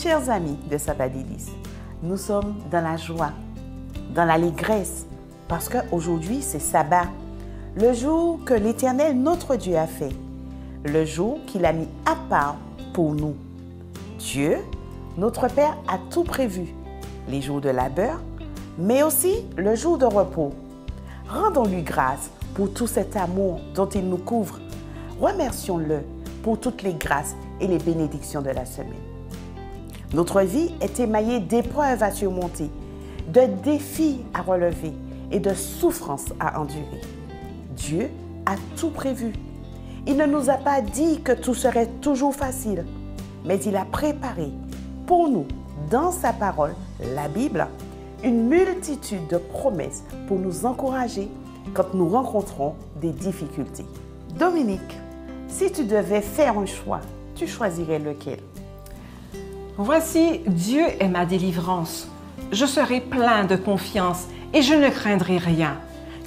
Chers amis de Sabbat Délices, nous sommes dans la joie, dans l'allégresse, parce qu'aujourd'hui c'est Sabbat, le jour que l'Éternel notre Dieu a fait, le jour qu'il a mis à part pour nous. Dieu, notre Père, a tout prévu, les jours de labeur, mais aussi le jour de repos. Rendons-lui grâce pour tout cet amour dont il nous couvre. Remercions-le pour toutes les grâces et les bénédictions de la semaine. Notre vie est émaillée d'épreuves à surmonter, de défis à relever et de souffrances à endurer. Dieu a tout prévu. Il ne nous a pas dit que tout serait toujours facile, mais il a préparé pour nous, dans sa parole, la Bible, une multitude de promesses pour nous encourager quand nous rencontrons des difficultés. Dominique, si tu devais faire un choix, tu choisirais lequel? Voici, Dieu est ma délivrance. Je serai plein de confiance et je ne craindrai rien,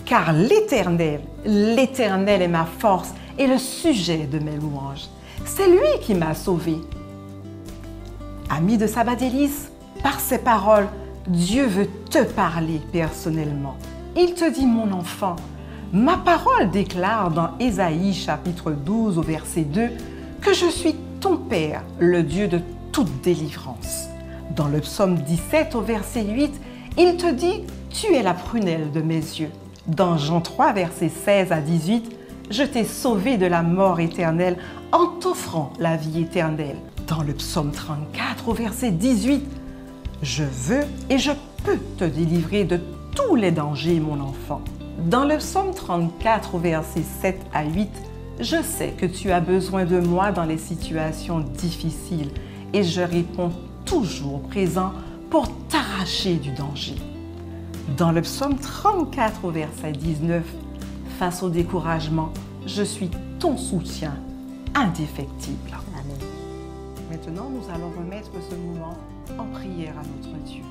car l'Éternel est ma force et le sujet de mes louanges. C'est lui qui m'a sauvé. Ami de Sabbat Délices, par ses paroles, Dieu veut te parler personnellement. Il te dit, mon enfant, ma parole déclare dans Ésaïe chapitre 12 au verset 2 que je suis ton Père, le Dieu de toute délivrance. Dans le psaume 17 au verset 8, il te dit, tu es la prunelle de mes yeux. Dans Jean 3 verset 16 à 18, je t'ai sauvé de la mort éternelle en t'offrant la vie éternelle. Dans le psaume 34 au verset 18, je veux et je peux te délivrer de tous les dangers, mon enfant. Dans le psaume 34 au verset 7 à 8, je sais que tu as besoin de moi dans les situations difficiles et je réponds toujours présent pour t'arracher du danger. Dans le psaume 34 au verset 19, face au découragement, je suis ton soutien indéfectible. Amen. Maintenant, nous allons remettre ce moment en prière à notre Dieu.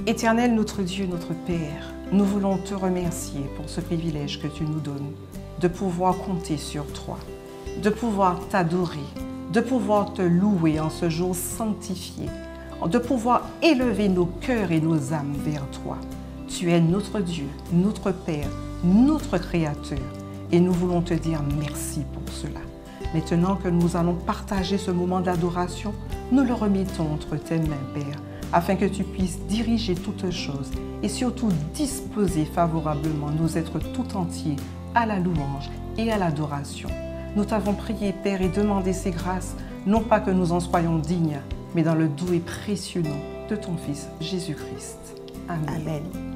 Éternel notre Dieu, notre Père, nous voulons te remercier pour ce privilège que tu nous donnes de pouvoir compter sur toi, de pouvoir t'adorer, de pouvoir te louer en ce jour sanctifié, de pouvoir élever nos cœurs et nos âmes vers toi. Tu es notre Dieu, notre Père, notre Créateur, et nous voulons te dire merci pour cela. Maintenant que nous allons partager ce moment d'adoration, nous le remettons entre tes mains, Père, afin que tu puisses diriger toutes choses et surtout disposer favorablement nos êtres tout entiers à la louange et à l'adoration. Nous t'avons prié, Père, et demandé ces grâces, non pas que nous en soyons dignes, mais dans le doux et précieux nom de ton Fils, Jésus-Christ. Amen. Amen.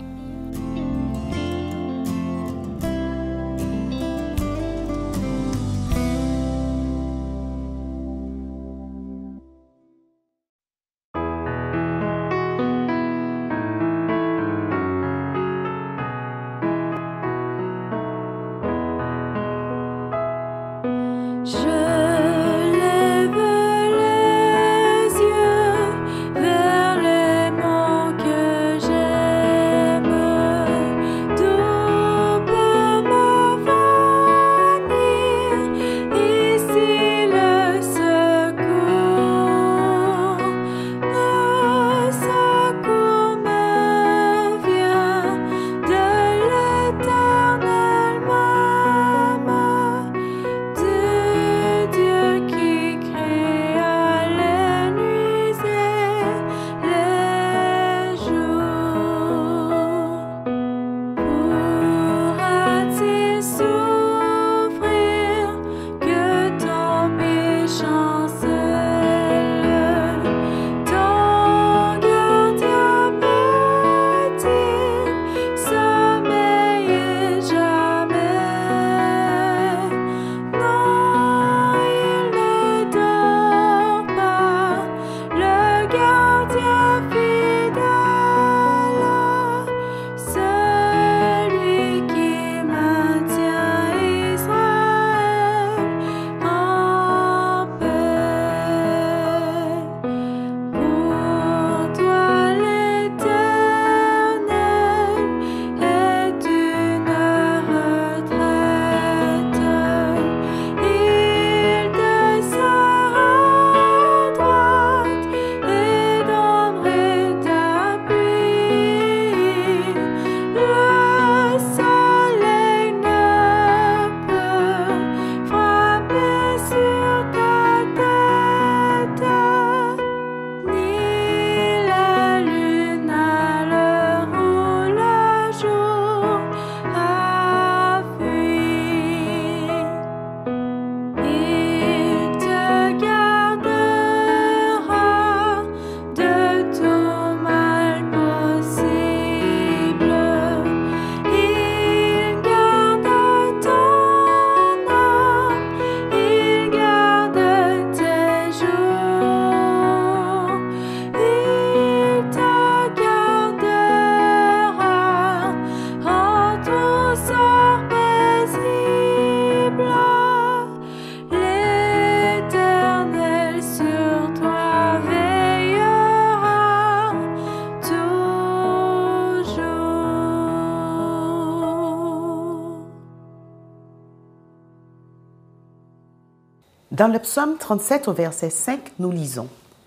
Dans le psaume 37 au verset 5, nous lisons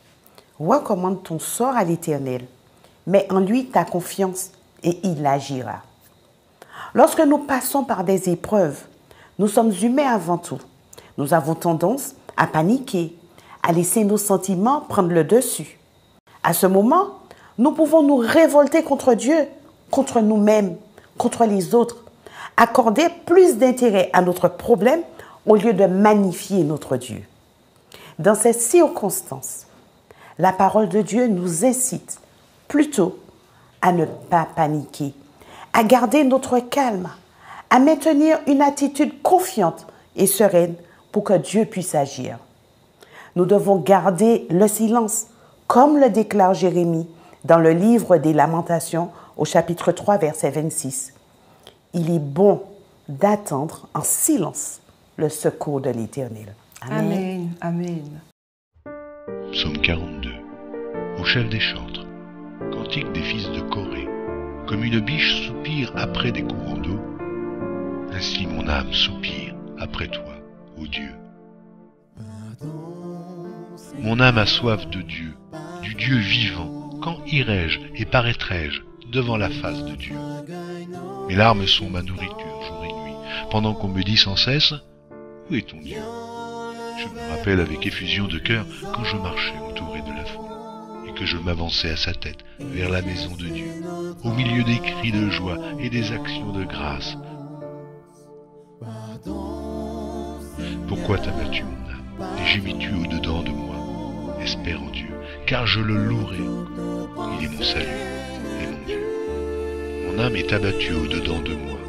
« Recommande ton sort à l'Éternel, mets en lui ta confiance et il agira. » Lorsque nous passons par des épreuves, nous sommes humains avant tout. Nous avons tendance à paniquer, à laisser nos sentiments prendre le dessus. À ce moment, nous pouvons nous révolter contre Dieu, contre nous-mêmes, contre les autres, accorder plus d'intérêt à notre problème au lieu de magnifier notre Dieu. Dans ces circonstances, la parole de Dieu nous incite plutôt à ne pas paniquer, à garder notre calme, à maintenir une attitude confiante et sereine pour que Dieu puisse agir. Nous devons garder le silence, comme le déclare Jérémie dans le livre des Lamentations au chapitre 3, verset 26. Il est bon d'attendre en silence le secours de l'Éternel. Amen. Amen. Psaume 42. Au chef des chantres. Cantique des fils de Corée. Comme une biche soupire après des courants d'eau, ainsi mon âme soupire après toi, ô Dieu. Mon âme a soif de Dieu, du Dieu vivant. Quand irai-je et paraîtrai-je devant la face de Dieu? Mes larmes sont ma nourriture jour et nuit, pendant qu'on me dit sans cesse « Où est ton Dieu ?» Je me rappelle avec effusion de cœur quand je marchais entouré de la foule, et que je m'avançais à sa tête vers la maison de Dieu, au milieu des cris de joie et des actions de grâce. Pourquoi t'as battu mon âme et gémis-tu au-dedans de moi? Espère en Dieu, car je le louerai. Il est mon salut et mon Dieu. Mon âme est abattue au-dedans de moi.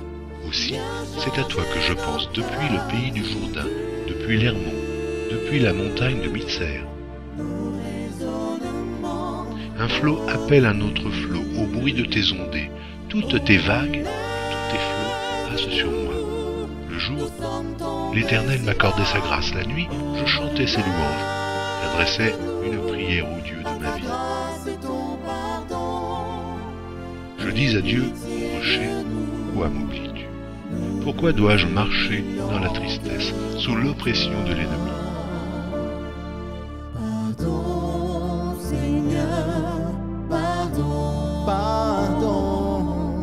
Aussi, c'est à toi que je pense depuis le pays du Jourdain, depuis l'Hermon, depuis la montagne de Mitser. Un flot appelle un autre flot au bruit de tes ondées. Toutes tes vagues et tous tes flots passent sur moi. Le jour, l'Éternel m'accordait sa grâce. La nuit, je chantais ses louanges. J'adressais une prière au Dieu de ma vie. Je dis à Dieu, rocher, pourquoi m'oublies-tu? Pourquoi dois-je marcher dans la tristesse, sous l'oppression de l'ennemi? Pardon, Seigneur, pardon, pardon,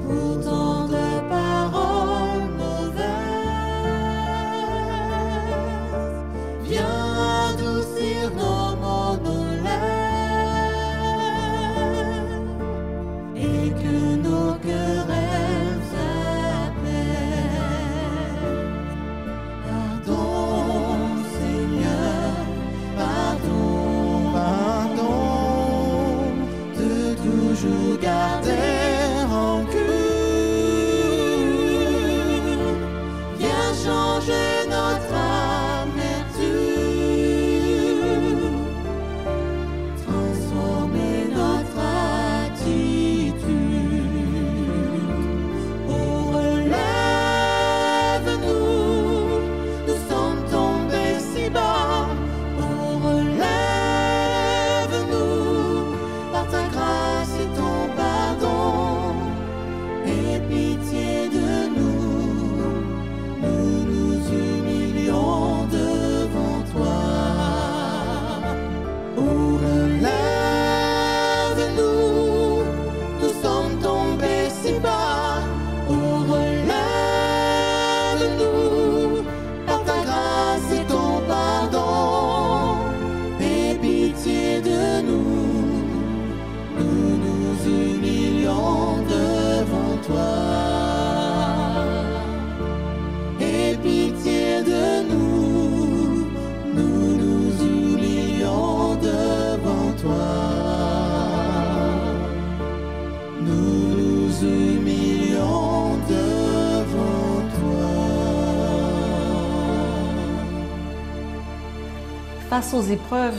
pour tant de paroles mauvaises. Viens adoucir nos mots, nos lèvres, et que nos querelles s'apaisent. Pardon, Seigneur, pardon, pardon, de toujours garder rancune. Viens changer notre amertume, transformer notre attitude. Oh, relève-nous, nous sommes tombés si bas. Oh, relève-nous, par ta grâce et ton pardon. Aie pitié de nous, nous nous humilions devant toi. Oh, relève-nous, nous sommes tombés si bas. Oh, relève-nous, par ta grâce et ton pardon. Aie pitié de nous, nous nous humilions devant toi. Aie pitié de nous, nous nous humilions devant toi. Nous nous humilions devant toi. Face aux épreuves,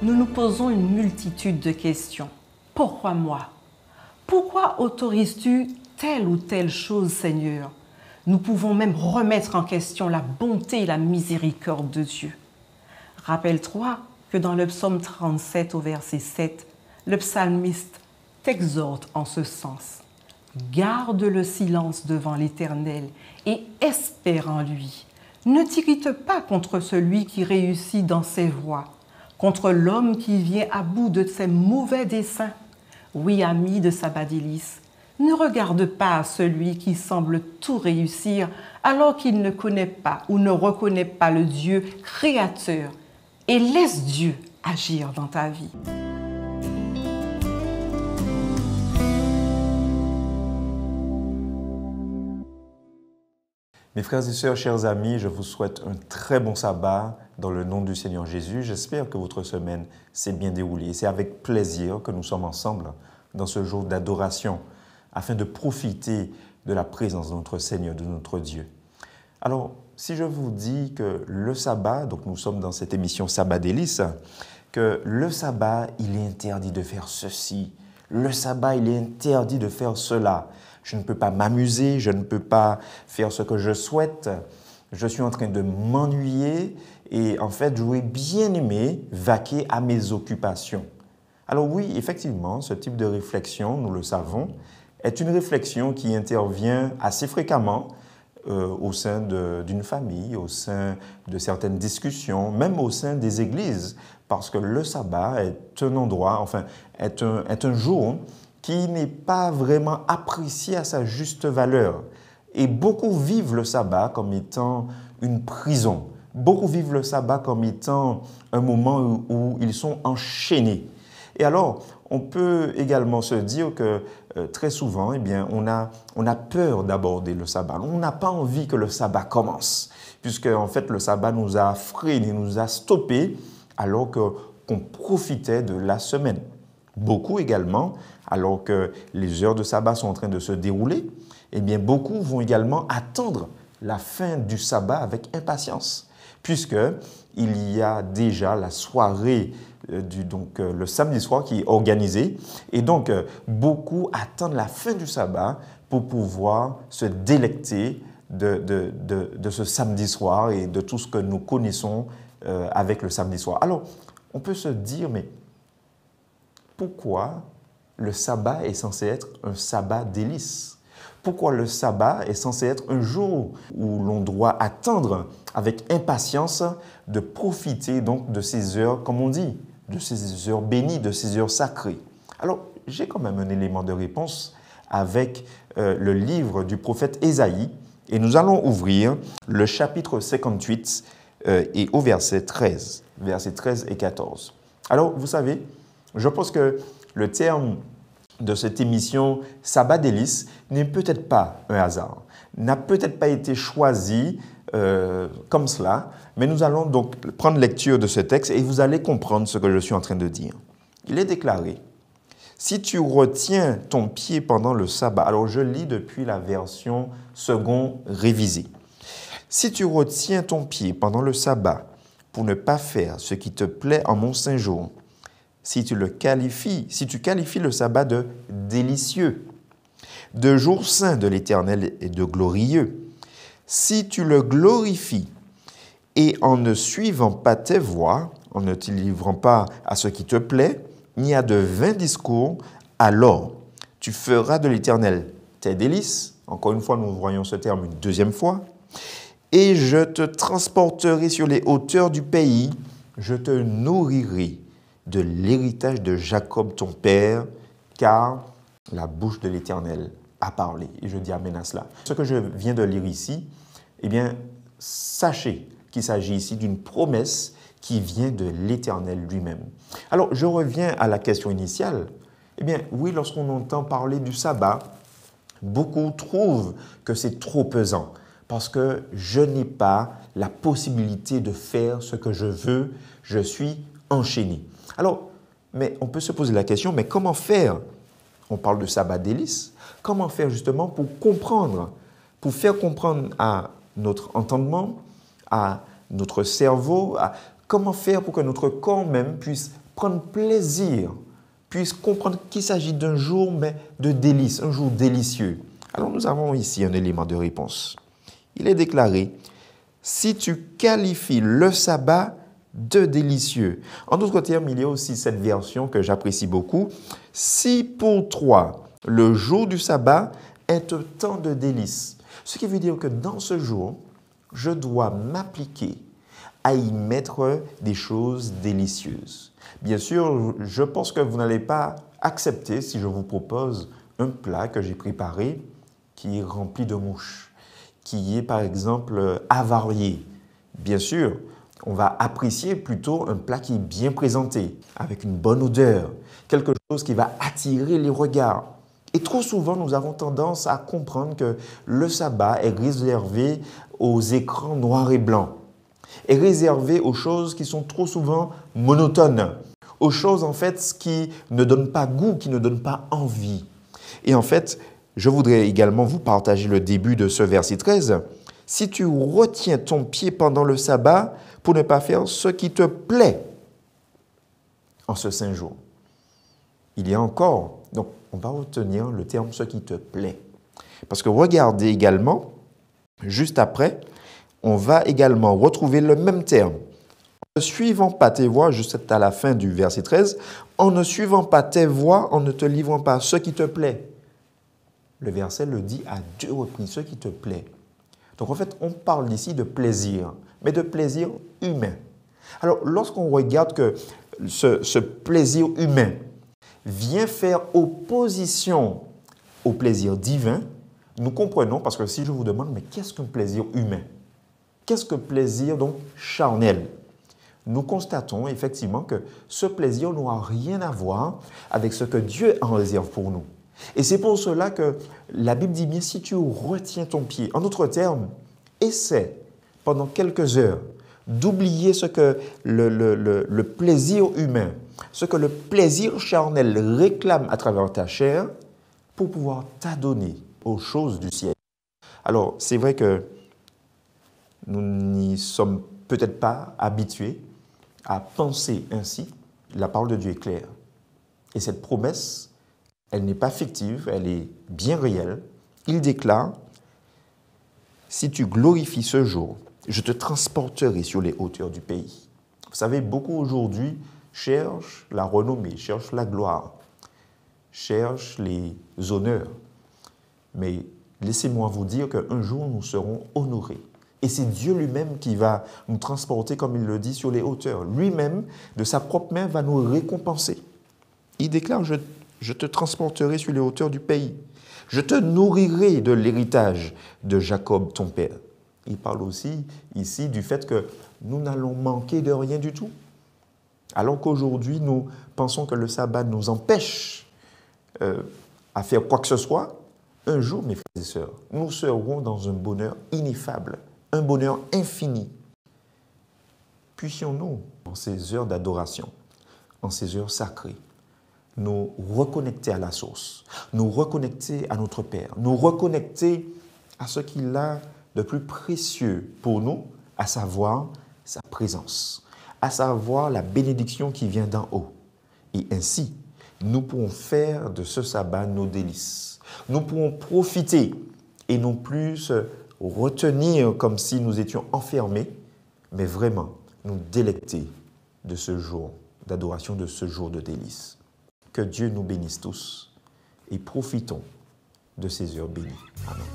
nous nous posons une multitude de questions. Pourquoi moi? Pourquoi autorises-tu telle ou telle chose, Seigneur? Nous pouvons même remettre en question la bonté et la miséricorde de Dieu. Rappelle-toi que dans le psaume 37 au verset 7, le psalmiste t'exhorte en ce sens. Garde le silence devant l'Éternel et espère en lui. Ne t'irrite pas contre celui qui réussit dans ses voies, contre l'homme qui vient à bout de ses mauvais desseins. Oui, ami de Sabbat-Délices, ne regarde pas celui qui semble tout réussir alors qu'il ne connaît pas ou ne reconnaît pas le Dieu créateur et laisse Dieu agir dans ta vie. Mes frères et sœurs, chers amis, je vous souhaite un très bon sabbat dans le nom du Seigneur Jésus. J'espère que votre semaine s'est bien déroulée. C'est avec plaisir que nous sommes ensemble dans ce jour d'adoration afin de profiter de la présence de notre Seigneur, de notre Dieu. Alors, si je vous dis que le sabbat, donc nous sommes dans cette émission Sabbat-Délices, que le sabbat, il est interdit de faire ceci, le sabbat, il est interdit de faire cela. Je ne peux pas m'amuser, je ne peux pas faire ce que je souhaite. Je suis en train de m'ennuyer et en fait, j'aurais bien aimé vaquer à mes occupations. Alors oui, effectivement, ce type de réflexion, nous le savons, est une réflexion qui intervient assez fréquemment au sein d'une famille, au sein de certaines discussions, même au sein des églises, parce que le sabbat est un endroit, enfin, est un jour qui n'est pas vraiment apprécié à sa juste valeur. Et beaucoup vivent le sabbat comme étant une prison. Beaucoup vivent le sabbat comme étant un moment où ils sont enchaînés. Et alors, on peut également se dire que très souvent, eh bien, on a peur d'aborder le sabbat. On n'a pas envie que le sabbat commence, puisque en fait, le sabbat nous a freinés, nous a stoppés, alors qu'on profitait de la semaine. Beaucoup également, alors que les heures de sabbat sont en train de se dérouler, eh bien, beaucoup vont également attendre la fin du sabbat avec impatience, puisqu'il y a déjà la soirée, le samedi soir qui est organisée, et donc beaucoup attendent la fin du sabbat pour pouvoir se délecter de ce samedi soir et de tout ce que nous connaissons avec le samedi soir. Alors, on peut se dire, mais pourquoi le sabbat est censé être un sabbat délice? Pourquoi le sabbat est censé être un jour où l'on doit attendre avec impatience de profiter donc de ces heures, comme on dit, de ces heures bénies, de ces heures sacrées? Alors, j'ai quand même un élément de réponse avec le livre du prophète Ésaïe et nous allons ouvrir le chapitre 58 et au verset 13 et 14. Alors, vous savez, je pense que le terme de cette émission Sabbat-Délices n'est peut-être pas un hasard, n'a peut-être pas été choisi comme cela, mais nous allons donc prendre lecture de ce texte et vous allez comprendre ce que je suis en train de dire. Il est déclaré, « Si tu retiens ton pied pendant le sabbat », alors je lis depuis la version second révisée, « Si tu retiens ton pied pendant le sabbat pour ne pas faire ce qui te plaît en mon saint jour, si tu qualifies le sabbat de délicieux, de jour saint de l'Éternel et de glorieux, si tu le glorifies et en ne suivant pas tes voies, en ne te livrant pas à ce qui te plaît, ni à de vains discours, alors tu feras de l'Éternel tes délices. Encore une fois, nous voyons ce terme une deuxième fois. Et je te transporterai sur les hauteurs du pays, je te nourrirai de l'héritage de Jacob ton père, car la bouche de l'Éternel a parlé. Et je dis amen à cela. Ce que je viens de lire ici, eh bien, sachez qu'il s'agit ici d'une promesse qui vient de l'Éternel lui-même. Alors, je reviens à la question initiale. Eh bien, oui, lorsqu'on entend parler du sabbat, beaucoup trouvent que c'est trop pesant parce que je n'ai pas la possibilité de faire ce que je veux, je suis enchaîné. Alors, mais on peut se poser la question, mais comment faire? On parle de sabbat délice. Comment faire justement pour comprendre, pour faire comprendre à notre entendement, à notre cerveau, comment faire pour que notre corps même puisse prendre plaisir, puisse comprendre qu'il s'agit d'un jour, mais de délice, un jour délicieux. Alors nous avons ici un élément de réponse. Il est déclaré, si tu qualifies le sabbat de délicieux. En d'autres termes, il y a aussi cette version que j'apprécie beaucoup. Si pour toi, le jour du sabbat est un temps de délice. Ce qui veut dire que dans ce jour, je dois m'appliquer à y mettre des choses délicieuses. Bien sûr, je pense que vous n'allez pas accepter si je vous propose un plat que j'ai préparé qui est rempli de mouches, qui est par exemple avarié. Bien sûr, on va apprécier plutôt un plat qui est bien présenté, avec une bonne odeur, quelque chose qui va attirer les regards. Et trop souvent, nous avons tendance à comprendre que le sabbat est réservé aux écrans noirs et blancs, est réservé aux choses qui sont trop souvent monotones, aux choses en fait qui ne donnent pas goût, qui ne donnent pas envie. Et en fait, je voudrais également vous partager le début de ce verset 13. « Si tu retiens ton pied pendant le sabbat pour ne pas faire ce qui te plaît en ce saint jour. » Il y a encore, donc on va retenir le terme « ce qui te plaît ». Parce que regardez également, juste après, on va également retrouver le même terme. En ne suivant pas tes voies, juste à la fin du verset 13, en ne suivant pas tes voies, en ne te livrant pas ce qui te plaît. Le verset le dit à 2 reprises, ce qui te plaît. Donc en fait, on parle ici de plaisir, mais de plaisir humain. Alors lorsqu'on regarde que ce plaisir humain vient faire opposition au plaisir divin, nous comprenons, parce que si je vous demande, mais qu'est-ce qu'un plaisir humain? Qu'est-ce que plaisir donc charnel? Nous constatons effectivement que ce plaisir n'aura rien à voir avec ce que Dieu en réserve pour nous. Et c'est pour cela que la Bible dit bien, si tu retiens ton pied, en d'autres termes, essaie pendant quelques heures d'oublier ce que le plaisir humain, ce que le plaisir charnel réclame à travers ta chair pour pouvoir t'adonner aux choses du ciel. Alors, c'est vrai que nous n'y sommes peut-être pas habitués à penser ainsi. La parole de Dieu est claire. Et cette promesse, elle n'est pas fictive, elle est bien réelle. Il déclare, « Si tu glorifies ce jour, je te transporterai sur les hauteurs du pays. » Vous savez, beaucoup aujourd'hui cherchent la renommée, cherchent la gloire, cherchent les honneurs. Mais laissez-moi vous dire qu'un jour, nous serons honorés. Et c'est Dieu lui-même qui va nous transporter, comme il le dit, sur les hauteurs. Lui-même, de sa propre main, va nous récompenser. Il déclare, je te transporterai sur les hauteurs du pays. Je te nourrirai de l'héritage de Jacob, ton père. Il parle aussi ici du fait que nous n'allons manquer de rien du tout. Alors qu'aujourd'hui, nous pensons que le sabbat nous empêche à faire quoi que ce soit, un jour, mes frères et sœurs, nous serons dans un bonheur ineffable, un bonheur infini. Puissions-nous, en ces heures d'adoration, en ces heures sacrées, nous reconnecter à la source, nous reconnecter à notre Père, nous reconnecter à ce qu'il a de plus précieux pour nous, à savoir sa présence, à savoir la bénédiction qui vient d'en haut. Et ainsi, nous pourrons faire de ce sabbat nos délices. Nous pourrons profiter et non plus se retenir comme si nous étions enfermés, mais vraiment nous délecter de ce jour d'adoration, de ce jour de délices. Que Dieu nous bénisse tous et profitons de ces heures bénies. Amen.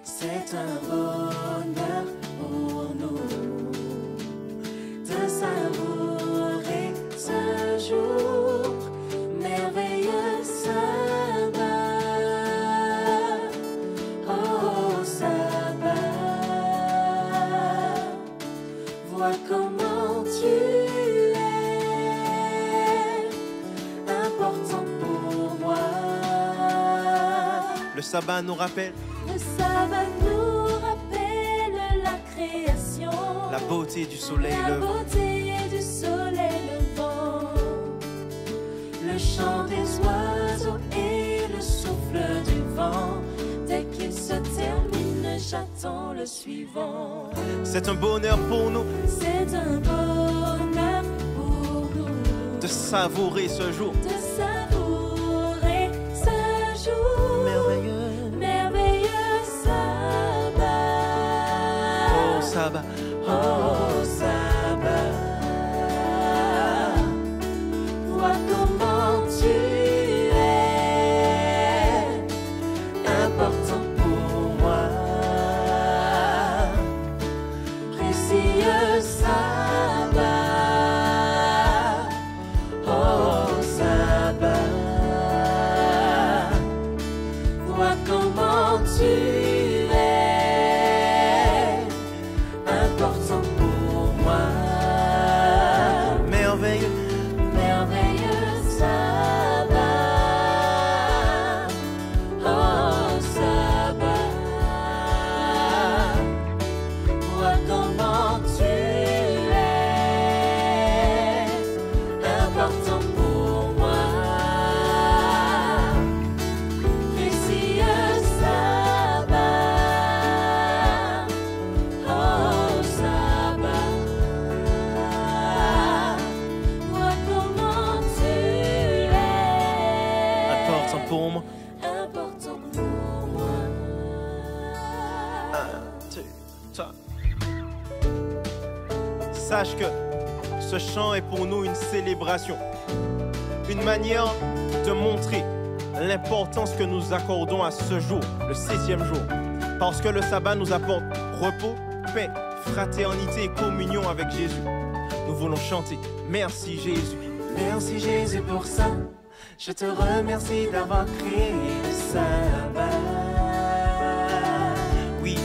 C'est un bonheur pour nous de savourer ce jour, merveilleux sabbat. Oh sabbat, vois comment tu es important pour moi. Le sabbat nous rappelle Le sabbat nous rappelle la création, la beauté du soleil la levant. beauté du soleil levant, le le chant des oiseaux et le souffle du vent. Dès qu'il se termine, j'attends le suivant. C'est un bonheur pour nous C'est un bonheur pour nous de savourer ce jour de savourer ce jour merveilleux. merveilleux sabbat. Oh, sabbat. Oh sabbat, vois comment tu es important pour moi. Précieux sabbat, oh sabbat, vois comment tu es important pour moi. Merveilleux. Merveilleux sabbat, oh sabbat, vois comment tu es important pour moi. Précieux sabbat, oh sabbat, vois comment tu es Important pour moi. important pour moi. 1, 2, 3. Sache que ce chant est pour nous une célébration, une manière de montrer l'importance que nous accordons à ce jour, le 7e jour, parce que le sabbat nous apporte repos, paix, fraternité et communion avec Jésus. Nous voulons chanter merci Jésus. Merci Jésus pour ça. Je te remercie d'avoir créé le sabbat. Oui,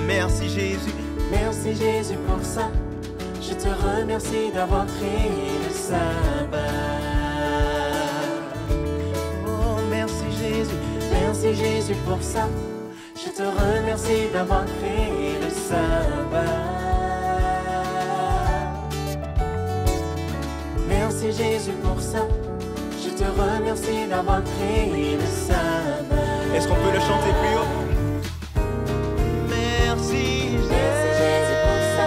merci Jésus. Merci Jésus pour ça. Je te remercie d'avoir créé le sabbat. Oh, merci Jésus. Merci Jésus pour ça. Je te remercie d'avoir créé le sabbat. Merci Jésus pour ça. Je te remercie d'avoir créé le sabbat. Est-ce qu'on peut le chanter plus haut? Merci Merci Jésus pour ça.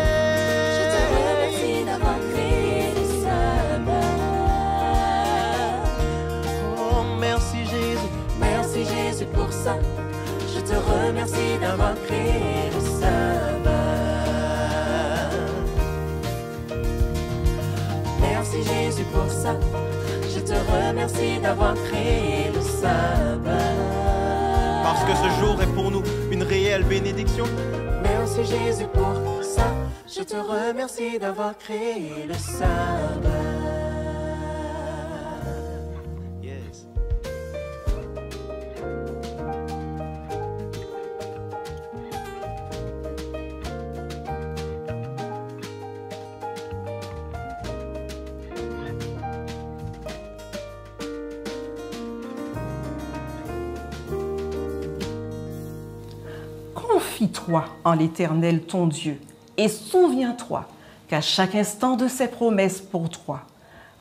Je te remercie d'avoir créé le sabbat. Oh, merci Jésus. Merci Jésus pour ça. Je te remercie d'avoir créé le sabbat. Merci Jésus pour ça. Je te remercie d'avoir créé le sabbat. Parce que ce jour est pour nous une réelle bénédiction. Merci Jésus pour ça. Je te remercie d'avoir créé le sabbat. Yes. Confie-toi en l'Éternel ton Dieu et souviens-toi qu'à chaque instant de ses promesses pour toi.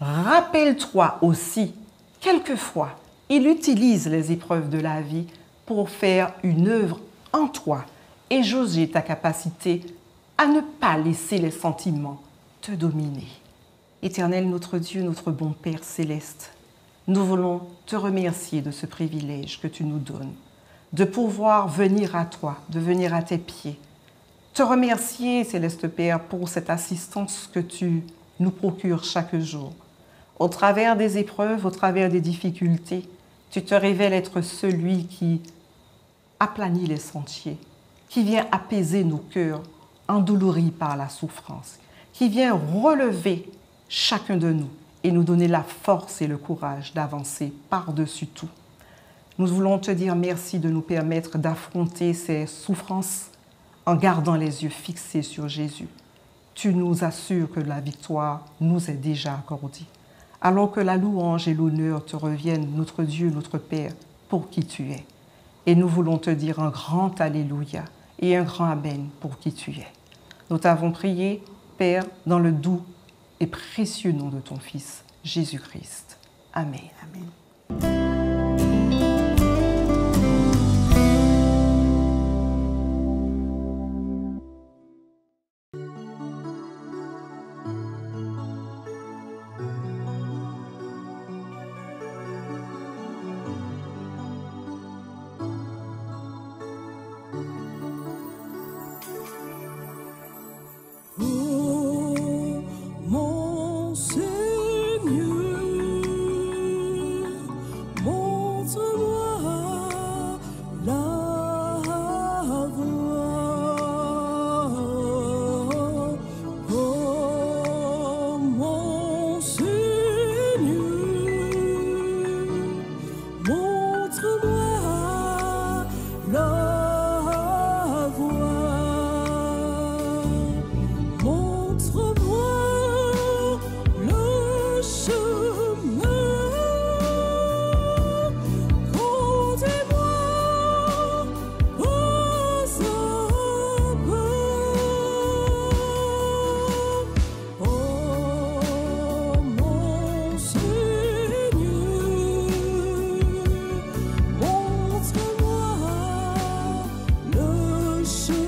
Rappelle-toi aussi, quelquefois, il utilise les épreuves de la vie pour faire une œuvre en toi et jauger ta capacité à ne pas laisser les sentiments te dominer. Éternel notre Dieu, notre bon Père céleste, nous voulons te remercier de ce privilège que tu nous donnes, de pouvoir venir à toi, de venir à tes pieds. Te remercier, Céleste Père, pour cette assistance que tu nous procures chaque jour. Au travers des épreuves, au travers des difficultés, tu te révèles être celui qui aplanit les sentiers, qui vient apaiser nos cœurs endoloris par la souffrance, qui vient relever chacun de nous et nous donner la force et le courage d'avancer par-dessus tout. Nous voulons te dire merci de nous permettre d'affronter ces souffrances en gardant les yeux fixés sur Jésus. Tu nous assures que la victoire nous est déjà accordée, alors que la louange et l'honneur te reviennent, notre Dieu, notre Père, pour qui tu es. Et nous voulons te dire un grand Alléluia et un grand Amen pour qui tu es. Nous t'avons prié, Père, dans le doux et précieux nom de ton Fils, Jésus-Christ. Amen. Amen. Mon Seigneur, montre-moi la voie. Oh, mon Seigneur, montre-moi la voie. Montre-moi le chemin, conduis-moi pas à pas. Oh, mon Seigneur, montre-moi le chemin.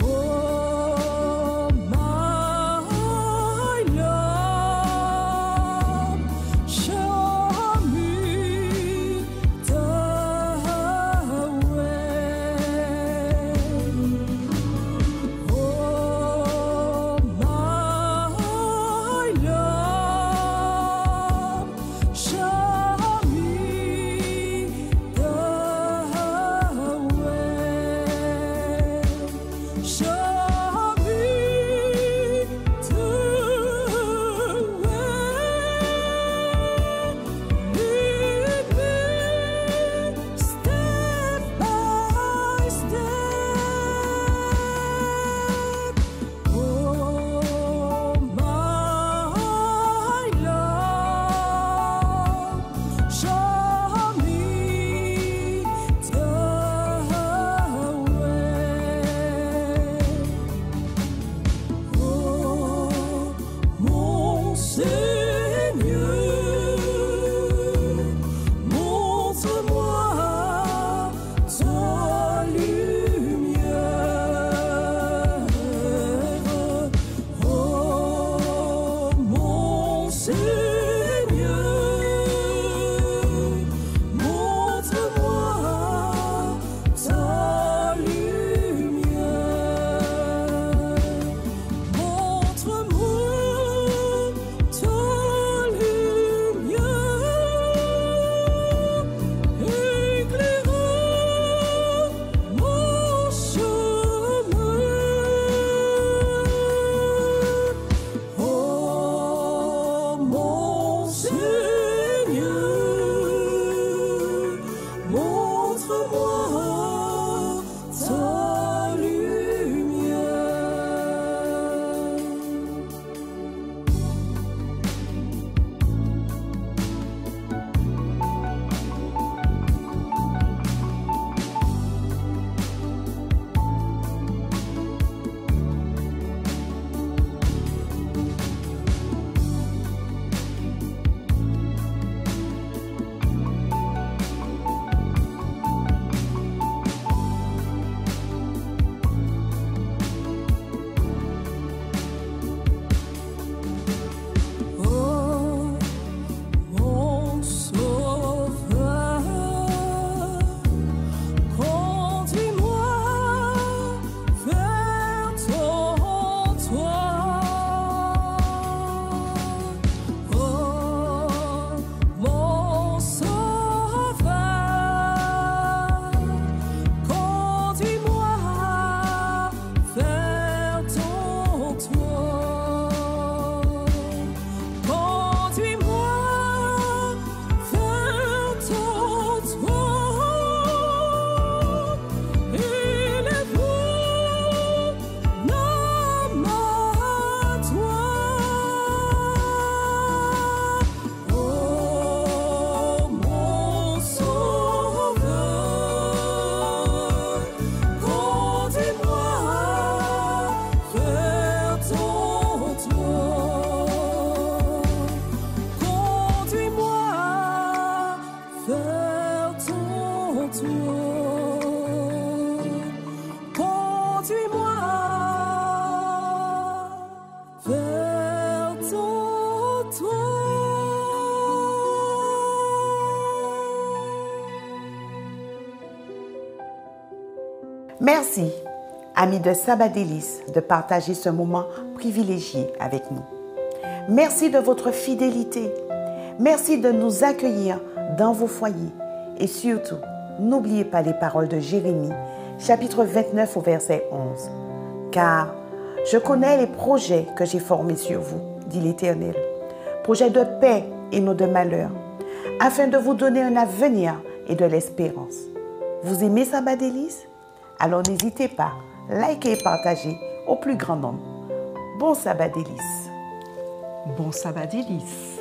Oh, my love, show me the way. Oh, my love, show me the way. Show me the way. Lead me step by step. Oh, my love, show me the way. Oh, mon Seigneur, montre-moi ta lumière. Oh, mon Seigneur, montre-moi ta lumière. Montre-moi ta lumière, éclairant mon chemin. Oh, mon Seigneur, montre-moi ta lumière. Merci, amis de Sabbat Délices, de partager ce moment privilégié avec nous. Merci de votre fidélité. Merci de nous accueillir dans vos foyers. Et surtout, n'oubliez pas les paroles de Jérémie, chapitre 29 au verset 11. Car je connais les projets que j'ai formés sur vous, dit l'Éternel, projets de paix et non de malheur, afin de vous donner un avenir et de l'espérance. Vous aimez Sabbat Délices? Alors n'hésitez pas, likez et partagez au plus grand nombre. Bon Sabbat Délices. Bon Sabbat Délices.